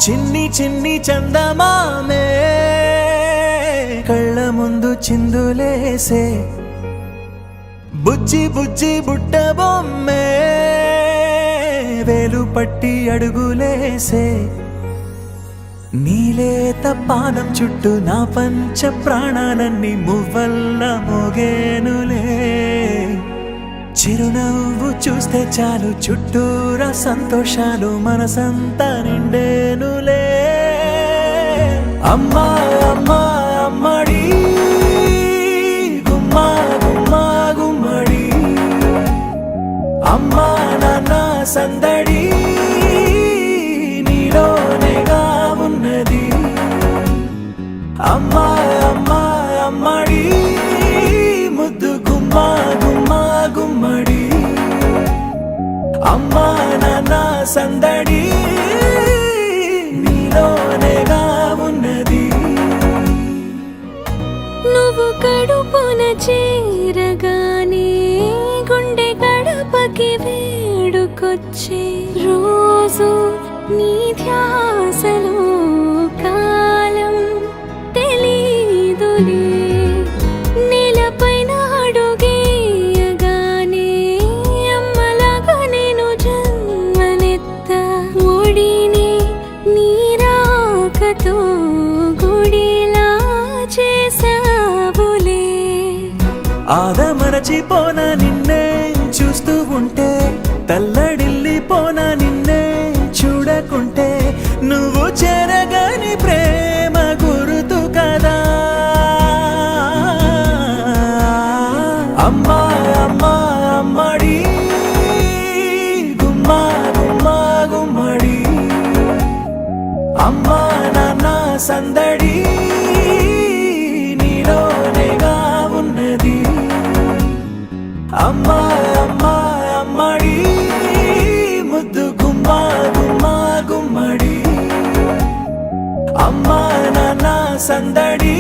చిన్ని చిన్ని చందమామే కళ్ళ ముందు చిందులేసే బుజ్జి బుజ్జి బుట్ట బొమ్మే వేలు పట్టి అడుగులేసే నీలేత పాదం చుట్టూ నా పంచ ప్రాణాలన్నీ మువ్వల్ల మోగేనులే చిరునవ్వు చూస్తే చాలు చుట్టూరా సంతోషాలు మనసంతా నిండేనులే అమ్మా అమ్మా అమ్మడి గుమ్మా గుమ్మా గుమ్మడి అమ్మా నాన్న సందడి నీలోనేగా ఉన్నది అమ్మా అమ్మా అమ్మడి ముద్దు గుమ్మా గుమ్మా గుమ్మడి అమ్మా నాన్న సందడి నీలోనేగా ఉన్నది నువ్వు కడుపున చేరగానే గుండె గడపకి వేడుకొచ్చే రోజు నీ ధ్యాసలో కాలం తెలీదులే నేలపైన అడుగేయగానే అమ్మలాగా నేను జన్మనెత్త ఒడిని నీరాకతో గుడిలా చేసావులే ఆదమరచిపోన నిన్నే చూస్తూ ఉంటే తల్లడిల్లిపోన నిన్నే చూడకుంటే నువ్వు చెరగని ప్రేమ గురుతు కదా అమ్మా అమ్మా అమ్మడి గుమ్మా గుమ్మా గుమ్మడి అమ్మా నాన్న సందడి నీలోనేగా ఉన్నది అమ్మా అమ్మా అమ్మడి ముద్దు గుమ్మా గుమ్మా గుమ్మడి అమ్మా నాన్న సందడి